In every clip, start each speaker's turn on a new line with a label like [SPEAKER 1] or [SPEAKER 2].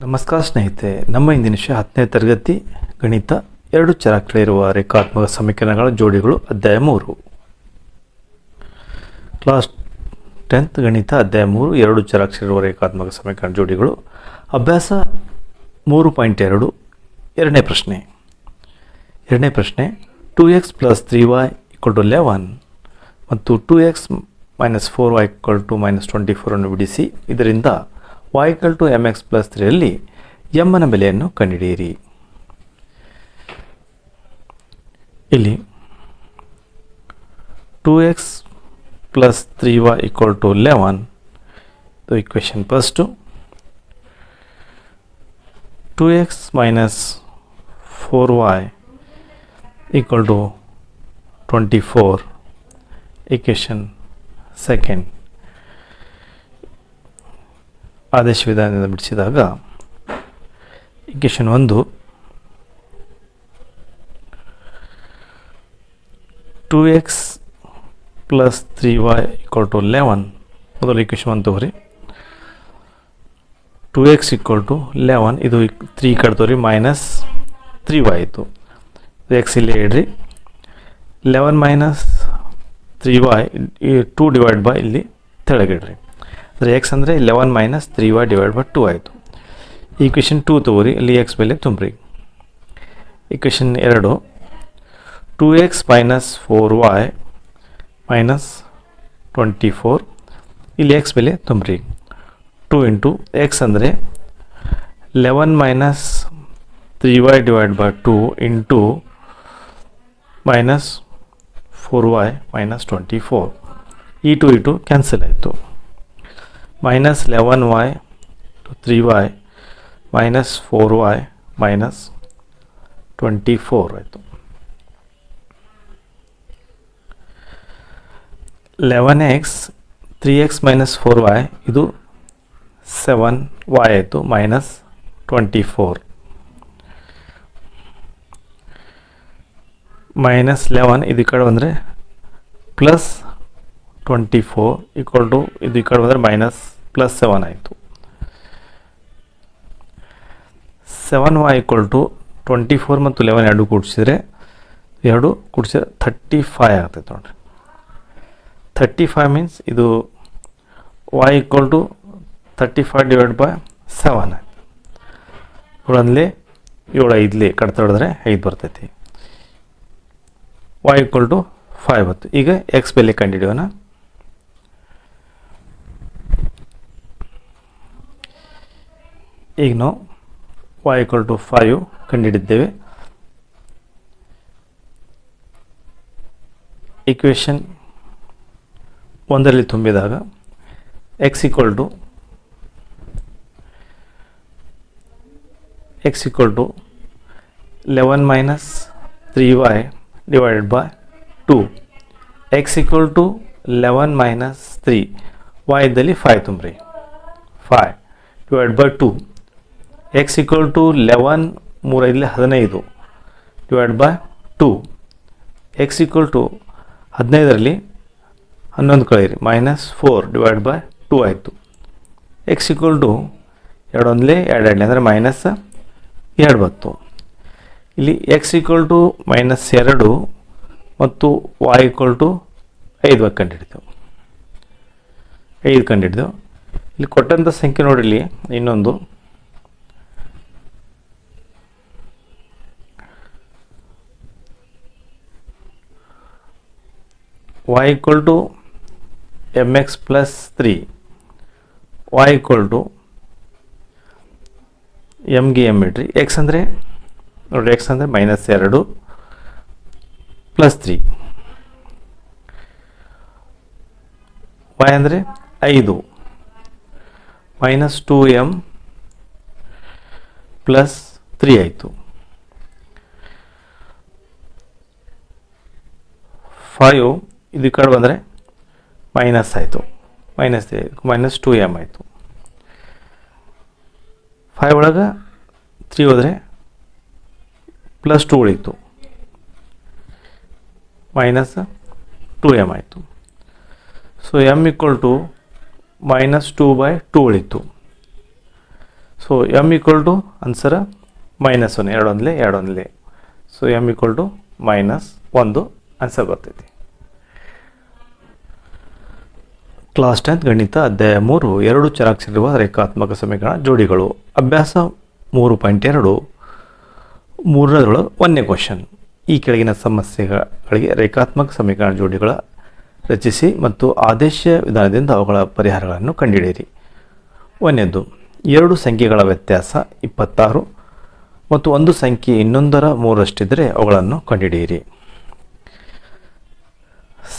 [SPEAKER 1] ನಮಸ್ಕಾರ ಸ್ನೇಹಿತರೆ, ನಮ್ಮ ಇಂದಿನ ವಿಷಯ 10ನೇ ತರಗತಿ ಗಣಿತ 2 ಚರಾಕ್ಷರಗಳಿರುವ ರೇಖಾತ್ಮಕ ಸಮೀಕರಣಗಳ ಜೋಡಿಗಳು ಅಧ್ಯಾಯ 3. ಕ್ಲಾಸ್ 10th ಗಣಿತ ಅಧ್ಯಾಯ 3 2 ಚರಾಕ್ಷರಗಳಿರುವ ರೇಖಾತ್ಮಕ ಸಮೀಕರಣ ಜೋಡಿಗಳು. ಅಭ್ಯಾಸ 3.2 ಎರಡನೇ ಪ್ರಶ್ನೆ 2x + 3y = 11 ಮತ್ತು 2x - 4y = -24 ಅನ್ನು ಬಿಡಿಸಿ. ಇದರಿಂದ y = mx + 3 ರಲ್ಲಿ m ನ ಬೆಲೆಯನ್ನು ಕಂಡುಹಿಡಿಯಿರಿ. ಇಲ್ಲಿ 2x + 3y = 11 ಇದು equation first. 2x - 4y = 24 equation second. ಆದೇಶ ವಿಧಾನದಿಂದ ಬಿಡಿಸಿದಾಗ ಇಕ್ವೇಷನ್ 1 2x + 3y = 11. ಮೊದಲು ಇಕ್ವೇಷನ್ 1 ತಗೋರಿ. 2x = 11, ಇದು 3 ಕಡ್ತವ್ರಿ -3y ಆಯಿತು. x ಇಲ್ಲೇ ಇಡ್ರಿ. 11 - 3y 2 ಡಿವೈಡ್ ಬೈ ಇಲ್ಲಿ ತೆಳಗಿಡ್ರಿ. ಅಂದರೆ ಎಕ್ಸ್ ಅಂದರೆ 11 - 3y / 2 ಆಯಿತು. ಈಕ್ವೇಷನ್ 2 ತಗೋರಿ, ಅಲ್ಲಿ ಎಕ್ಸ್ ಬೆಲೆ ತುಂಬ್ರಿ. ಈಕ್ವೇಷನ್ 2 2x - 4y - 24 ಇಲ್ಲಿ ಎಕ್ಸ್ ಬೆಲೆ ತುಂಬ್ರಿ. 2 × ಎಕ್ಸ್ ಅಂದರೆ 11 - 3y / 2 ಇಂಟು -4y - 24. ಈ 2 ಕ್ಯಾನ್ಸಲ್ ಆಯಿತು. -11y to 3y -4y -24 ಆಯಿತು. 11x 3x - 4y ಇದು 7y ಆಯಿತು -24 -11 ಇದು ಈ ಕಡೆ ಬಂದರೆ +24 = ಇದು ಈ ಕಡೆ ಬಂದರೆ +7 ಆಯಿತು. 7y = 24 ಮತ್ತು 11 ಎರಡು ಕೂಡಿಸಿದ್ರೆ 35 ಆಗ್ತೈತೆ ನೋಡಿರಿ. 35 ಮೀನ್ಸ್ ಇದು y = 35 / 7 ಆಯಿತು. ಇವುಗಳಲ್ಲಿ 7 5 ಕಡ್ತಾ ಹೊಡೆದ್ರೆ 5 ಬರ್ತೈತಿ. y = 5 ಬತ್ತು. ಈಗ ಎಕ್ಸ್ ಬೆಲೆ ಕಂಡುಹಿಡಿಯೋಣ. ಈಗ ನಾವು y = 5 ಕಂಡುಹಿಡಿದ್ದೇವೆ. ಇಕ್ವೇಷನ್ 1ರಲ್ಲಿ ತುಂಬಿದಾಗ x = 11 - 3y / 2. x = 11 - 3 y ಇದ್ದಲ್ಲಿ 5 ತುಂಬ್ರಿ. 5 / 2. x = 11 3 5 15 / 2. x = 15ರಲ್ಲಿ 11 ಕಳೆಯಿರಿ -4 / 2 ಆಯಿತು. x = 2 1 2 ಅಂದರೆ -2 ಬತ್ತು. ಇಲ್ಲಿ x = -2 ಮತ್ತು y = 5 ಕಂಡುಹಿಡಿದೆವು. 5 ಕಂಡುಹಿಡಿದೆವು. ಇಲ್ಲಿ ಕೊಟ್ಟಂಥ ಸಂಖ್ಯೆ ನೋಡಿ, ಇಲ್ಲಿ ಇನ್ನೊಂದು y = mx + 3 y = mಗೆ m ಇಡ್ರಿ. x ಅಂದರೆ ನೋಡಿ, x ಅಂದರೆ -2 + 3, y ಅಂದರೆ 5 -2m + 3 ಆಯಿತು. 5 ಇದು ಈ ಕಡೆ ಬಂದರೆ ಮೈನಸ್ ಆಯಿತು, -2m ಆಯಿತು. 5 ಒಳಗೆ 3 ಹೋದರೆ +2 ಉಳಿತು, -2m ಆಯಿತು. ಸೊ m = -2/2 ಉಳಿತು. So M equal to answer -1 2 so M equal to -1 answer ಬರ್ತೈತಿ. ಕ್ಲಾಸ್ 10th ಗಣಿತ ಅಧ್ಯಾಯ 3 2 ಚರಾಕ್ಷರವಿರುವ ರೇಖಾತ್ಮಕ ಸಮೀಕರಣ ಜೋಡಿಗಳು. ಅಭ್ಯಾಸ 3.2 ಮೂರನೇದೊಳಗೆ 1ನೇ ಕ್ವಶನ್. ಈ ಕೆಳಗಿನ ಸಮಸ್ಯೆಗಳಿಗೆ ರೇಖಾತ್ಮಕ ಸಮೀಕರಣ ಜೋಡಿಗಳ ರಚಿಸಿ ಮತ್ತು ಆದೇಶ ವಿಧಾನದಿಂದ ಅವುಗಳ ಪರಿಹಾರಗಳನ್ನು ಕಂಡುಹಿಡಿಯಿರಿ. 1ನೇದು, 2 ಸಂಖ್ಯೆಗಳ ವ್ಯತ್ಯಾಸ 26 ಮತ್ತು ಒಂದು ಸಂಖ್ಯೆ ಇನ್ನೊಂದರ 3ರಷ್ಟಿದ್ದರೆ ಅವುಗಳನ್ನು ಕಂಡುಹಿಡಿಯಿರಿ.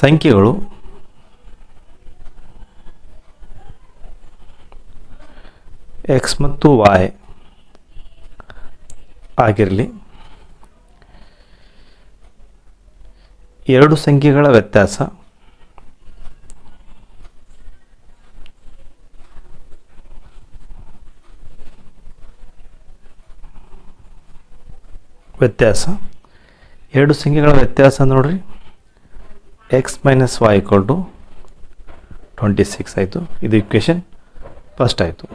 [SPEAKER 1] ಸಂಖ್ಯೆಗಳು x ಮತ್ತು y ಆಗಿರಲಿ. 2 ಸಂಖ್ಯೆಗಳ ವ್ಯತ್ಯಾಸ ಎರಡು ಸಂಖ್ಯೆಗಳ ವ್ಯತ್ಯಾಸ ನೋಡ್ರಿ, x minus y equal to 26 ಆಯಿತು. ಇದು ಇಕ್ವೇಷನ್ ಫಸ್ಟ್ ಆಯಿತು.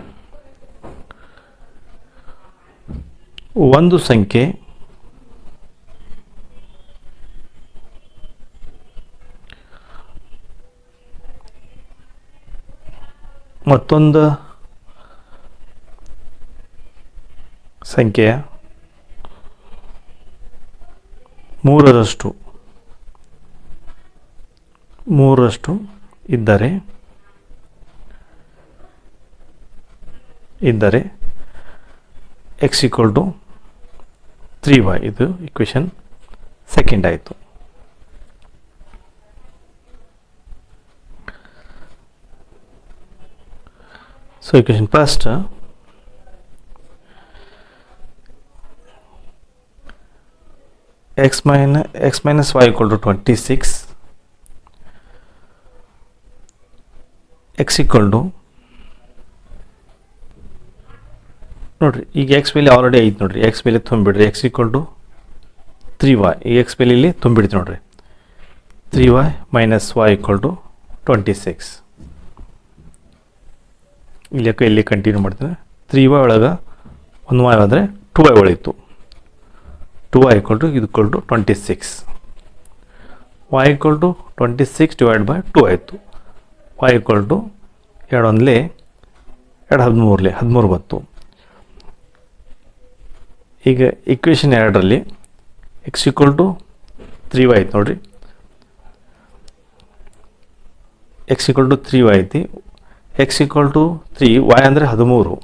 [SPEAKER 1] ಒಂದು ಸಂಖ್ಯೆ ಮತ್ತೊಂದು ಸಂಖ್ಯೆಯ 3ರಷ್ಟು ಇದ್ದರೆ x ಈಕ್ವಲ್ ಟು 3y. ಇದು ಇಕ್ವೇಷನ್ ಸೆಕೆಂಡ್ ಆಯಿತು. So equation first, x minus y equal to 26, x equal to ನೋಡ್ರಿ, ಈಗ x ಬೆಲೆ ಆಲ್ರೆಡಿ ಐತೆ ನೋಡ್ರಿ, x ಬೆಲೆ ತುಂಬಿಡ್ರಿ, x equal to 3y. ಈ x ಬೆಲೆ ಇಲ್ಲಿ ತುಂಬಿಡ್ತೀವಿ ನೋಡ್ರಿ, 3y minus y equal to 26. ಇಲ್ಲಿ ಕಂಟಿನ್ಯೂ ಮಾಡ್ತೀನಿ. 3y ಒಳಗೆ 1y ಆದರೆ 2y ಉಳಿತು. 2y equal to 26. y equal to 26 divided by 2 ಆಯಿತು. y equal to 2 13 ಬಂತು. ಈಗ equation 2ರಲ್ಲಿ x equal to 3y ಆಯ್ತು ನೋಡ್ರಿ, x equal to 3y ಐತಿ. x equal to 3, y ಅಂದರೆ 13,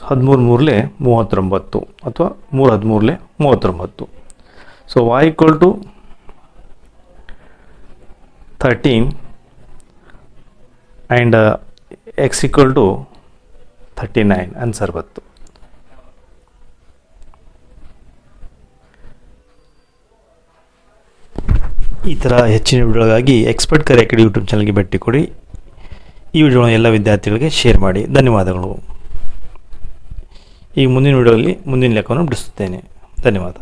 [SPEAKER 1] 13 39 ಅಥವಾ 3 39. So y equal to 13 and x equal to 39 answer ಬಂತು. ಈ ಥರ ಹೆಚ್ಚಿನ ವಿಡಿಯೋಗಾಗಿ ಎಕ್ಸ್ಪರ್ಟ್ ಕರಿಯರ್ ಅಕಾಡೆಮಿ ಯೂಟ್ಯೂಬ್ ಚಾನಲ್ಗೆ ಭೇಟಿ ಕೊಡಿ. ಈ ವಿಡಿಯೋನ ಎಲ್ಲ ವಿದ್ಯಾರ್ಥಿಗಳಿಗೆ ಶೇರ್ ಮಾಡಿ. ಧನ್ಯವಾದಗಳು. ಈ ಮುಂದಿನ ವಿಡಿಯೋದಲ್ಲಿ ಮುಂದಿನ ಲೆಕ್ಕವನ್ನು ಬಿಡಿಸುತ್ತೇನೆ. ಧನ್ಯವಾದ.